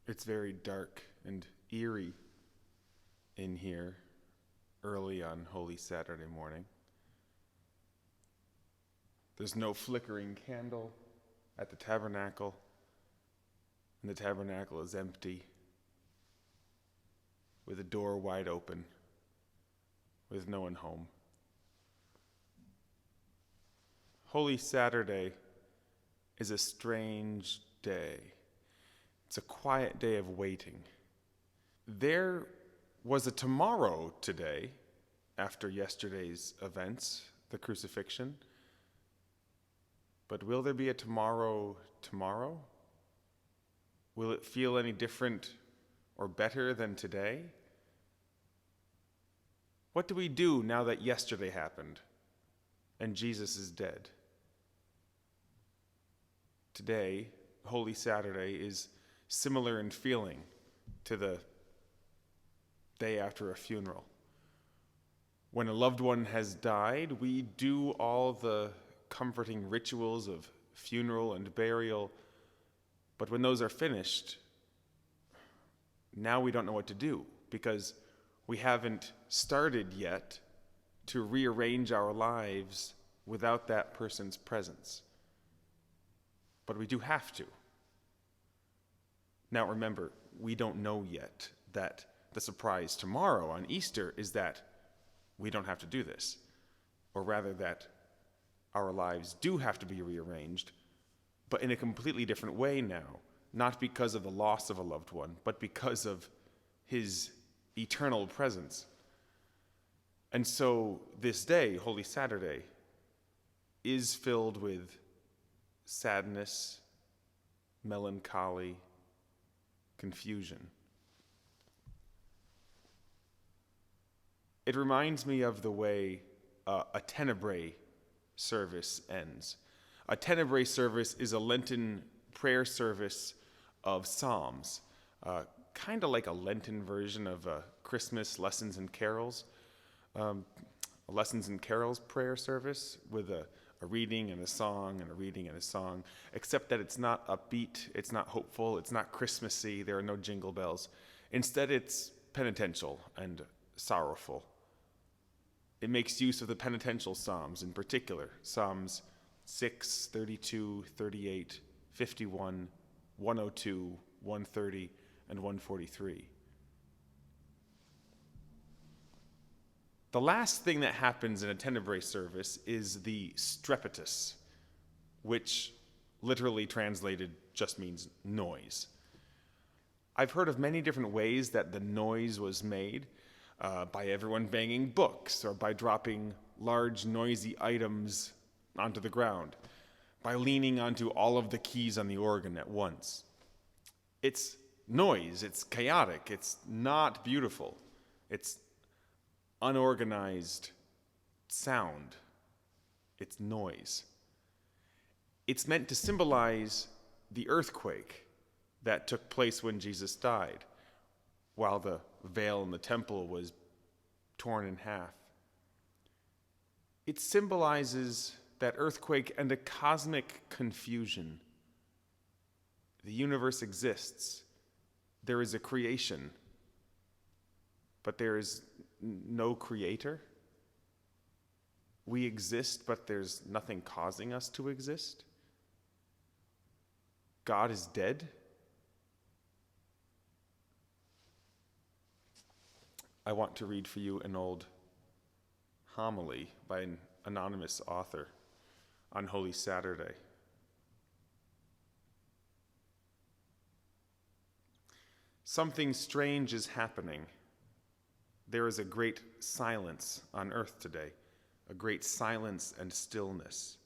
It's very dark and eerie in here early on Holy Saturday morning. There's no flickering candle at the tabernacle, and the tabernacle is empty, with the door wide open, with no one home. Holy Saturday is a strange day. It's a quiet day of waiting. There was a tomorrow today, after yesterday's events, the crucifixion. But will there be a tomorrow tomorrow? Will it feel any different or better than today? What do we do now that yesterday happened and Jesus is dead? Today, Holy Saturday, is similar in feeling to the day after a funeral. When a loved one has died, we do all the comforting rituals of funeral and burial, but when those are finished, now we don't know what to do because we haven't started yet to rearrange our lives without that person's presence. But we do have to. Now remember, we don't know yet that the surprise tomorrow on Easter is that we don't have to do this, or rather that our lives do have to be rearranged, but in a completely different way now, not because of the loss of a loved one, but because of his eternal presence. And so this day, Holy Saturday, is filled with sadness, melancholy, confusion. It reminds me of the way a Tenebrae service ends. A Tenebrae service is a Lenten prayer service of Psalms, kind of like a Lenten version of Christmas Lessons and Carols, a Lessons and Carols prayer service with a reading and a song and a reading and a song, except that it's not upbeat, it's not hopeful, it's not Christmassy, there are no jingle bells. Instead, it's penitential and sorrowful. It makes use of the penitential psalms, in particular, Psalms 6, 32, 38, 51, 102, 130, and 143. The last thing that happens in a Tenebrae service is the strepitus, which literally translated just means noise. I've heard of many different ways that the noise was made, by everyone banging books, or by dropping large noisy items onto the ground, by leaning onto all of the keys on the organ at once. It's noise, it's chaotic, it's not beautiful, it's unorganized sound, it's noise. It's meant to symbolize the earthquake that took place when Jesus died, while the veil in the temple was torn in half. It symbolizes that earthquake and a cosmic confusion. The universe exists. There is a creation, but there is no creator. We exist, but there's nothing causing us to exist. God is dead. I want to read for you an old homily by an anonymous author on Holy Saturday. Something strange is happening. There is a great silence on earth today, a great silence and stillness.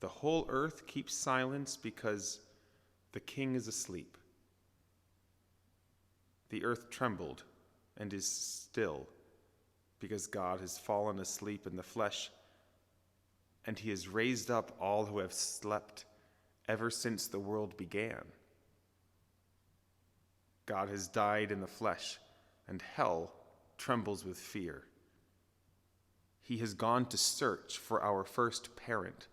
The whole earth keeps silence because the King is asleep. The earth trembled and is still because God has fallen asleep in the flesh, and he has raised up all who have slept ever since the world began. God has died in the flesh, and hell trembles with fear. He has gone to search for our first parent,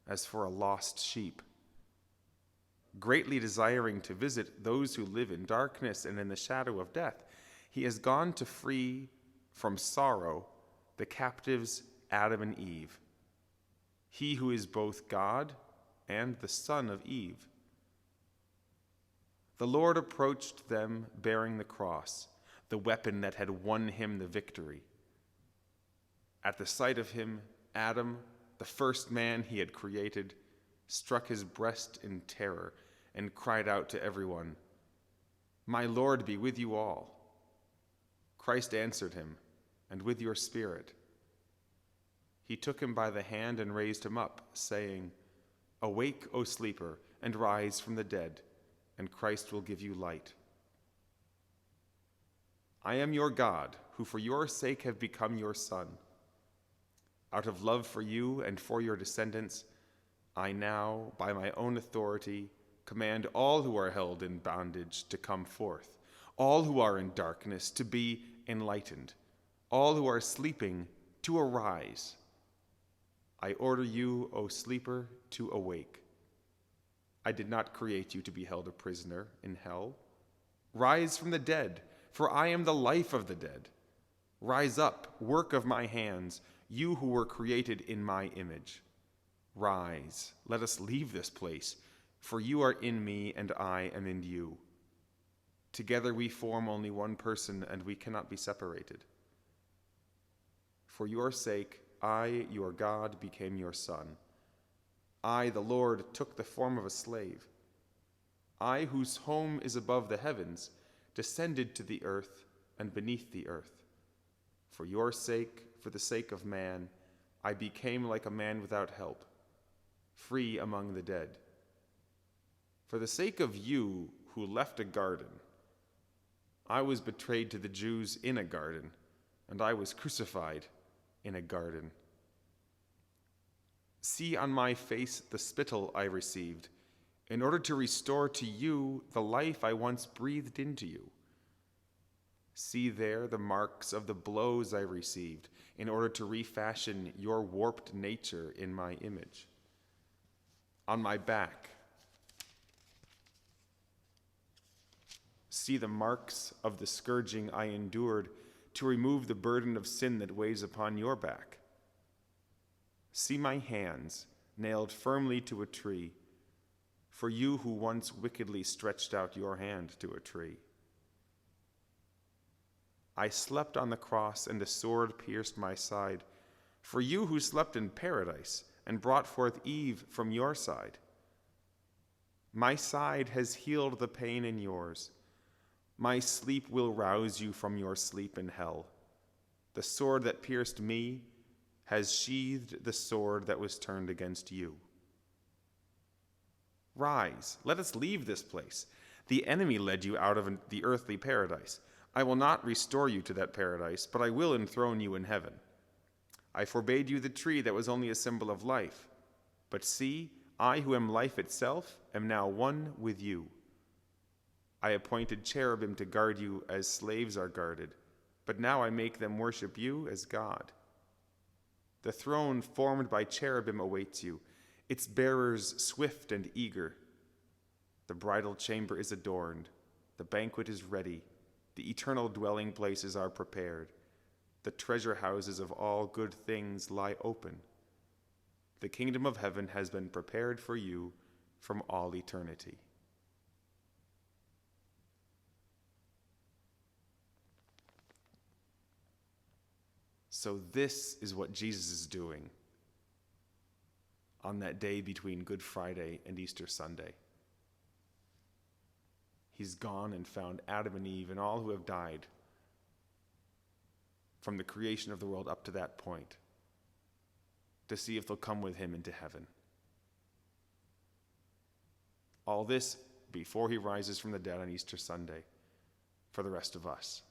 as for a lost sheep. Greatly desiring to visit those who live in darkness and in the shadow of death, he has gone to free from sorrow the captives Adam and Eve, he who is both God and the son of Eve. The Lord approached them bearing the cross, the weapon that had won him the victory. At the sight of him, Adam, the first man he had created, struck his breast in terror and cried out to everyone, "My Lord be with you all." Christ answered him, "And with your spirit." He took him by the hand and raised him up, saying, "Awake, O sleeper, and rise from the dead, and Christ will give you light." I am your God, who for your sake have become your son. Out of love for you and for your descendants, I now, by my own authority, command all who are held in bondage to come forth, all who are in darkness to be enlightened, all who are sleeping to arise. I order you, O sleeper, to awake. I did not create you to be held a prisoner in hell. Rise from the dead, for I am the life of the dead. Rise up, work of my hands, you who were created in my image. Rise, let us leave this place, for you are in me and I am in you. Together we form only one person, and we cannot be separated. For your sake, I, your God, became your son. I, the Lord, took the form of a slave. I, whose home is above the heavens, descended to the earth and beneath the earth. For your sake, for the sake of man, I became like a man without help, free among the dead. For the sake of you who left a garden, I was betrayed to the Jews in a garden, and I was crucified in a garden. See on my face the spittle I received, in order to restore to you the life I once breathed into you. See there the marks of the blows I received, in order to refashion your warped nature in my image. On my back, see the marks of the scourging I endured to remove the burden of sin that weighs upon your back. See my hands nailed firmly to a tree, for you who once wickedly stretched out your hand to a tree. I slept on the cross, and a sword pierced my side, for you who slept in paradise and brought forth Eve from your side. My side has healed the pain in yours. My sleep will rouse you from your sleep in hell. The sword that pierced me has sheathed the sword that was turned against you. Rise, let us leave this place. The enemy led you out of the earthly paradise. I will not restore you to that paradise, but I will enthrone you in heaven. I forbade you the tree that was only a symbol of life. But see, I who am life itself am now one with you. I appointed cherubim to guard you as slaves are guarded, but now I make them worship you as God. The throne formed by cherubim awaits you, its bearers swift and eager. The bridal chamber is adorned, the banquet is ready, the eternal dwelling places are prepared. The treasure houses of all good things lie open. The kingdom of heaven has been prepared for you from all eternity. So this is what Jesus is doing on that day between Good Friday and Easter Sunday. He's gone and found Adam and Eve and all who have died from the creation of the world up to that point to see if they'll come with him into heaven. All this before he rises from the dead on Easter Sunday for the rest of us.